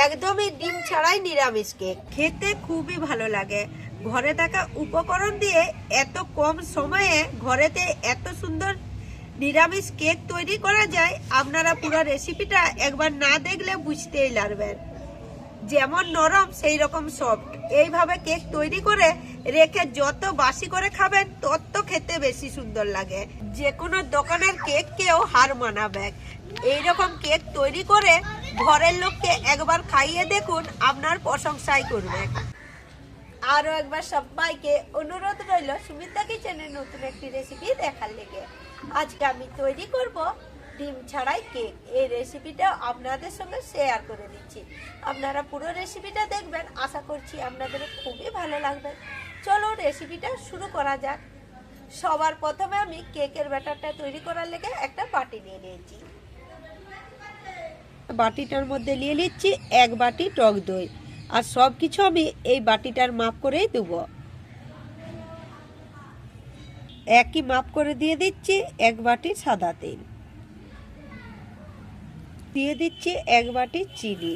একদমই ডিম ছাড়াই নিরামিষ কেক খেতে খুবই ভালো লাগে। ঘরে থাকা উপকরণ দিয়ে এত কম সময়ে ঘরেতে এত সুন্দর নিরামিষ কেক তৈরি করা যায়। আপনারা পুরো রেসিপিটা একবার না দেখলে বুঝতেই পারবেন। যেমন নরম সেই রকম সফট। এইভাবে কেক তৈরি করে রেখে যত বাসি করে খাবেন তত খেতে বেশি সুন্দর লাগে। যে কোনো দোকানের কেককেও হার মানাবে। এইরকম কেক তৈরি করে ঘরের লোককে একবার খাইয়ে দেখুন, আপনার প্রশংসাই করবে। আরো একবার সবাইকে অনুরোধ রইল সুমিতা কিচেনের নতুন একটি রেসিপি দেখার লেগে। আজকে আমি তৈরি করব ডিম ছাড়াই কেক। এই রেসিপিটা আপনাদের সঙ্গে শেয়ার করে দিচ্ছি। আপনারা পুরো রেসিপিটা দেখবেন, আশা করছি আপনাদের খুবই ভালো লাগবে। চলো রেসিপিটা শুরু করা যাক। সবার প্রথমে আমি কেকের ব্যাটারটা তৈরি করার লেগে একটা বাটি নিয়ে নিয়েছি। বাটিটার মধ্যে নিয়ে নিচ্ছি 1 বাটি টক দই। আর সব কিছু আমি এই বাটিটার মাপ করেই দেব। একই মাপ করে দিয়ে দিচ্ছি 1 বাটি সাদা তেল, দিয়ে দিচ্ছি 1 বাটি চিনি।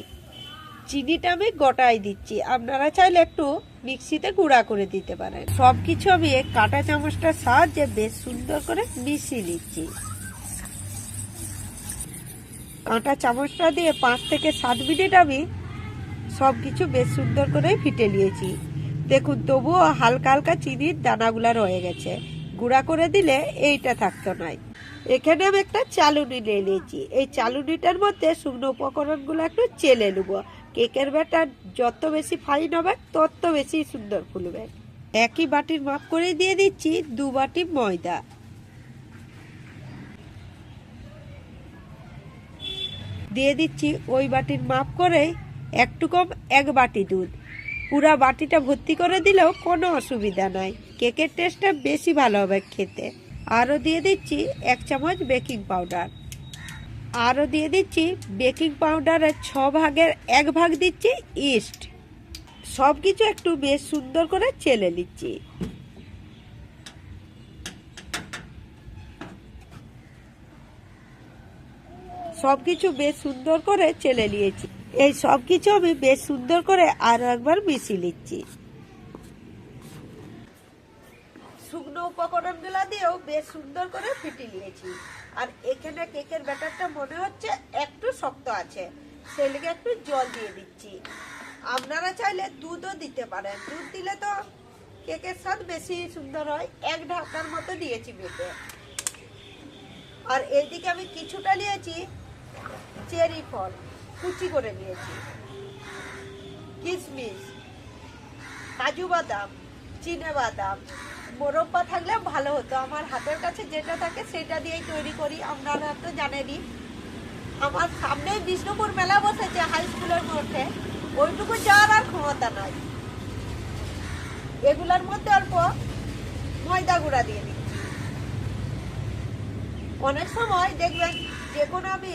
চিনিটা আমি গোটাই দিচ্ছি, আপনারা চাইলে একটু মিক্সিতে গুঁড়া করে দিতে পারেন। সব কিছু আমি কাঁটা চামচটার সাহায্যে বেশ সুন্দর করে মিশিয়ে নিচ্ছি। কাঁটা চামচটা দিয়ে 5 থেকে 7 মিনিট আমি সব কিছু বেশ সুন্দর করে ফিটে নিয়েছি। দেখুন তবুও হালকা হালকা চিনির দানাগুলা রয়ে গেছে। গুঁড়া করে দিলে এইটা থাকতো নাই। এখানে আমি একটা চালুনি নিয়ে নিয়েছি। এই চালুনিটার মধ্যে শুকনো উপকরণগুলো একটু চেলে নেব। কেকের ব্যাটার যত বেশি ফাইন হবে তত বেশি সুন্দর ফুলবে। একই বাটির মাপ করে দিয়ে দিচ্ছি 2 বাটি ময়দা, দিয়ে দিচ্ছি ওই বাটির মাপ করে একটু কম 1 বাটি দুধ। পুরা বাটিটা ভর্তি করে দিলেও কোনো অসুবিধা নাই, কেকের টেস্টটা বেশি ভালো হবে খেতে। আরও দিয়ে দিচ্ছি 1 চামচ বেকিং পাউডার। আরও দিয়ে দিচ্ছি বেকিং পাউডারের 6 ভাগের 1 ভাগ দিচ্ছি ইস্ট। সব কিছু একটু বেশ সুন্দর করে চেলে নিচ্ছি। সব কিছু বেশ সুন্দর করে চেলে নিয়েছি। এই সব কিছু আমি বেশ সুন্দর করে আরো একবার মিশিয়ে নিচ্ছি। শুকনো উপকরণগুলো দিয়েও বেশ সুন্দর করে ফিটিয়ে নিয়েছি। আর এখানে কেকের ব্যাটারটা মনে হচ্ছে একটু শক্ত আছে, সেই লেগে একটু জল দিয়ে দিচ্ছি। আপনারা চাইলে দুধও দিতে পারেন। দুধ দিলে তো কেকের স্বাদ বেশি সুন্দর হয়। 1 ঢাকনার মতো দিয়েছি বেটে। আর এইদিকে আমি কিছুটা নিয়েছি চেরি ফল, কুচি করে নিয়েছি। কিশমিশ, কাজু বাদাম, চিনে বাদাম, মোরব্বা থাকলে ভালো হতো। আমার হাতের কাছে যেটা থাকে সেটা দিয়েই তৈরি করি। আপনারা তো জানেনই, আমার সামনেই বিষ্ণুপুর মেলা বসেছে হাই স্কুলের মধ্যে, ওইটুকু যাওয়ার আর ক্ষমতা নাই। এগুলোর মধ্যে অল্প ময়দা গুঁড়া দিয়ে দিচ্ছি। অনেক সময় দেখবেন যে কোনো আমি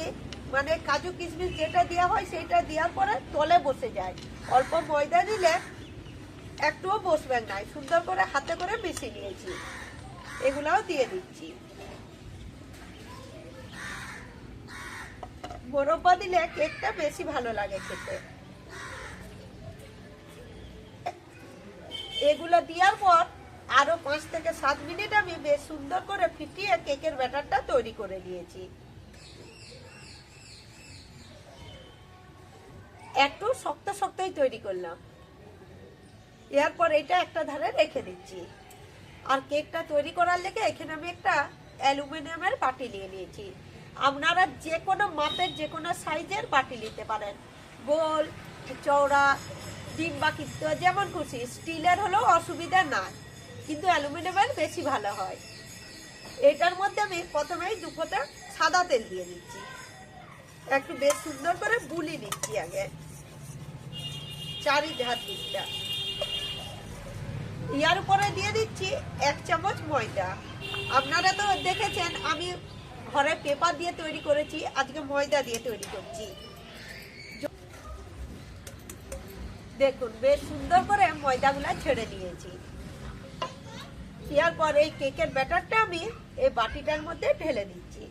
কাজু কিশমিশ যেটা দেওয়া হয় সেটা দেওয়ার পরে তলে বসে যায়। অল্প ময়দা দিলে একটুও বসবেন না। সুন্দর করে হাতে করে মিশিয়ে নিয়েছি। এগুলাও দিয়ে দিচ্ছি। মোরব্বা দিলে কেকটা বেশি ভালো লাগে খেতে। এগুলো দেওয়ার পর আরো 5 থেকে 7 মিনিট আমি বেশ সুন্দর করে ফিটিয়ে কেকের ব্যাটারটা তৈরি করে নিয়েছি। একটু শক্ত শক্তই তৈরি করলাম। এরপর এটা একটা ধারে রেখে দিচ্ছি। আর কেকটা তৈরি করার লেগে এখানে আমি একটা অ্যালুমিনিয়ামের বাটি নিয়ে নিয়েছি। আপনারা যে কোনো মাপের যে কোনো সাইজের বাটি নিতে পারেন, গোল, চওড়া, ডিম্বাকৃত, যেমন খুশি। স্টিলের হলেও অসুবিধা না, কিন্তু অ্যালুমিনিয়ামের বেশি ভালো হয়। এটার মধ্যে আমি প্রথমেই 2 ফোঁটা সাদা তেল দিয়ে দিচ্ছি। একটু বেশ সুন্দর করে বুলি নিচ্ছি আগে চারিধার দিকটা। ইয়ার উপরে দিয়ে দিচ্ছি 1 চামচ ময়দা। আপনারা তো দেখেছেন আমি ঘরে পেপার দিয়ে তৈরি করেছি, আজকে ময়দা দিয়ে তৈরি করছি। দেখুন বেশ সুন্দর করে ময়দাগুলা ছেড়ে নিয়েছি। এরপর এই কেকের ব্যাটারটা আমি এই বাটিটার মধ্যে ঢেলে দিচ্ছি।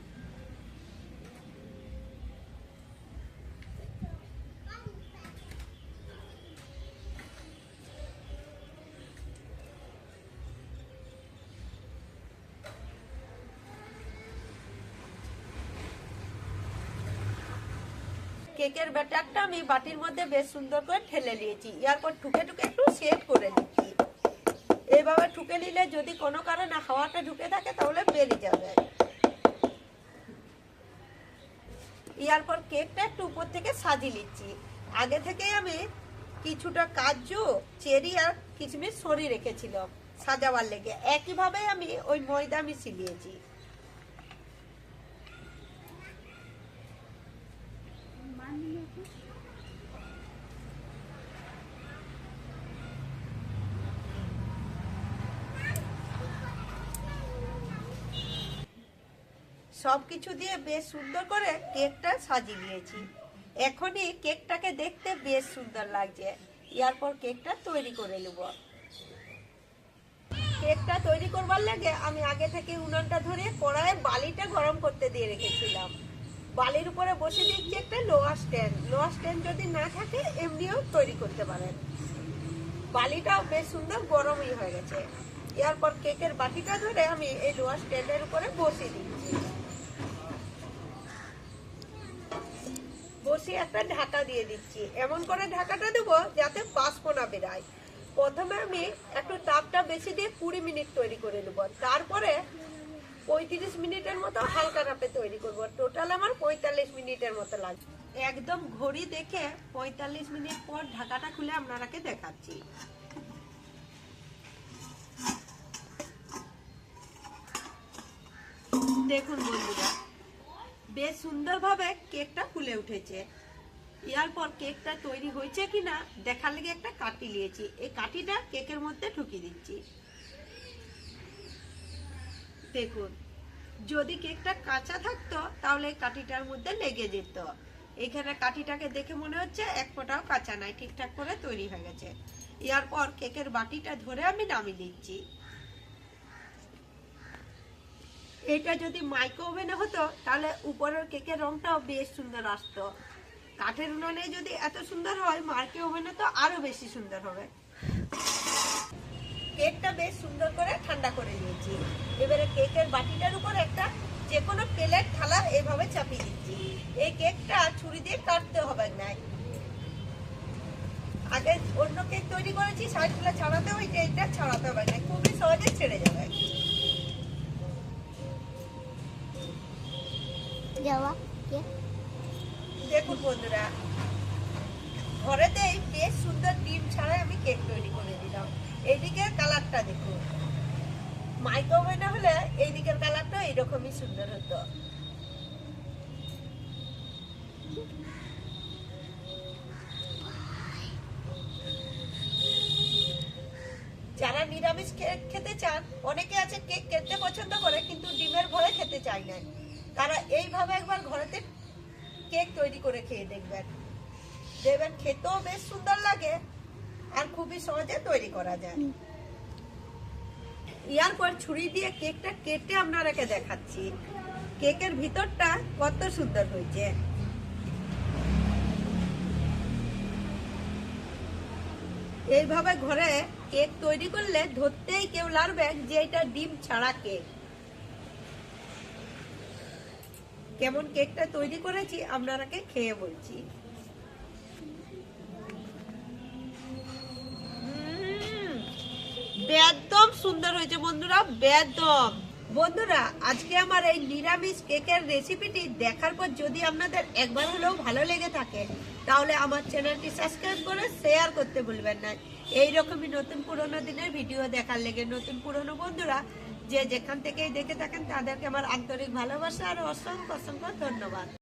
কেকের ব্যাটারটা আমি বাটির মধ্যে বেশ সুন্দর করে ঢেলে নিয়েছি। এরপর ঠুকে ঠুকে একটু সেট করে নিচ্ছি। এইভাবে ঠুকে নিলে যদি কোনো কারণে হাওয়াটা ঢুকে থাকে তাহলে বেরিয়ে যাবে। এরপর কেকটা একটু উপর থেকে সাজিয়ে নিচ্ছি। আগে থেকেই আমি কিছুটা কাজু, চেরি আর কিশমিশ সরিয়ে রেখেছিলাম সাজাবার লেগে। একইভাবে আমি ওই ময়দা মিশিয়ে নিয়েছি। সবকিছু দিয়ে বেশ সুন্দর করে কেকটা সাজিয়ে নিয়েছি। এখনই কেকটাকে দেখতে বেশ সুন্দর লাগছে। এরপর কেকটা তৈরি করে নেব। কেকটা তৈরি করবার লাগে আমি আগে থেকে উনানটা ধরে কড়াইয়ে বালিটা গরম করতে দিয়ে রেখেছিলাম। বালির উপরে বসে দিচ্ছি একটা লোহা স্ট্যান্ড। লোহা স্ট্যান্ড যদি না থাকে এমনিও তৈরি করতে পারেন। বালিটাও বেশ সুন্দর গরমই হয়ে গেছে। এরপর কেকের বাটিটা ধরে আমি এই লোহা স্ট্যান্ডের উপরে বসিয়ে দিচ্ছি। বসিয়ে একটা ঢাকা দিয়ে দিচ্ছি। এমন করে ঢাকাটা দেবো যাতে বাষ্প না বেরায়। প্রথমে আমি একটু তাপটা বেশি দিয়ে 20 মিনিট তৈরি করে নেব। তারপরে 35 মিনিটের মতো হালকা তাপে তৈরি করব। টোটাল আমার 45 মিনিটের মতো লাগবে। একদম ঘড়ি দেখে 45 মিনিট পর ঢাকাটা খুলে আপনারাকে দেখাচ্ছি। দেখুন বন্ধুরা, বেশ সুন্দরভাবে কেকটা ফুলে উঠেছে। এরপর কেকটা তৈরি হয়েছে কিনা দেখার লেগে একটা কাঠি নিয়েছি। এই কাঠিটা কেকের মধ্যে ঢুকিয়ে দিচ্ছি। দেখুন, যদি কেকটা কাঁচা থাকতো তাহলে এই কাঠিটার মধ্যে লেগে যেত। এখানে কাঠিটাকে দেখে মনে হচ্ছে এক ফোঁটাও কাঁচা নাই, ঠিকঠাক করে তৈরি হয়ে গেছে। এরপর কেকের বাটিটা ধরে আমি নামিয়ে দিচ্ছি। এটা যদি মাইক্রো ওভেনে হতো তাহলে উপরের কেকের রংটাও বেশ সুন্দর আসতো। কাঠের উনুনে যদি এত সুন্দর হয়, মাইক্রো ওভেনে তো আরো বেশি সুন্দর হবে। কেকটা বেশ সুন্দর করে ঠান্ডা করে নিয়েছি। এবারে কেকের বাটিটার উপর একটা যে কোনো প্লেট থালা এভাবে চাপিয়ে দিচ্ছি। এই কেকটা ছুরি দিয়ে কাটতে হবে না। আগে অন্য কেক তৈরি করেছি, সাইডগুলো ছাড়াতে হয়, এটা ছাড়াতে হবে না, খুবই সহজে ছেড়ে যাবে। দেখুন বন্ধুরা, ঘরেতেই বেশ সুন্দর ডিম ছাড়াই আমি কেক তৈরি করে দিলাম। এইদিকে কালারটা দেখুন। মাইক্রো ওভেনে হলে এই দিকের কালারটা এইরকমই সুন্দর হতো। যারা নিরামিষ কেক খেতে চান, অনেকে আছে কেক খেতে পছন্দ করে কিন্তু ডিমের ভয়ে খেতে চায় না, তারা এইভাবে একবার ঘরেতে কেক তৈরি করে খেয়ে দেখবেন। দেখবেন খেতেও বেশ সুন্দর লাগে আর খুবই সহজে তৈরি করা যায়। এরপর ছুরি দিয়ে কেকটা কেটে আপনারাকে দেখাচ্ছি কেকের ভিতরটা কত সুন্দর হয়েছে। এইভাবে ঘরে কেক তৈরি করলে ধরতেই কেউ লাগবে যে এটা ডিম ছাড়া কেক। কেমন কেকটা তৈরি করেছি আপনারাকে খেয়ে বলছি। একদম সুন্দর হয়েছে বন্ধুরা, একদম। বন্ধুরা, আজকে আমার এই নিরামিষ কেকের রেসিপিটি দেখার পর যদি আপনাদের একবার হলেও ভালো লেগে থাকে তাহলে আমার চ্যানেলটি সাবস্ক্রাইব করে শেয়ার করতে ভুলবেন না। এইরকমই নতুন পুরনো দিনের ভিডিও দেখার লেগে নতুন পুরনো বন্ধুরা যে যেখান থেকেই দেখে থাকেন তাদেরকে আমার আন্তরিক ভালোবাসা আর অসংখ্য অসংখ্য ধন্যবাদ।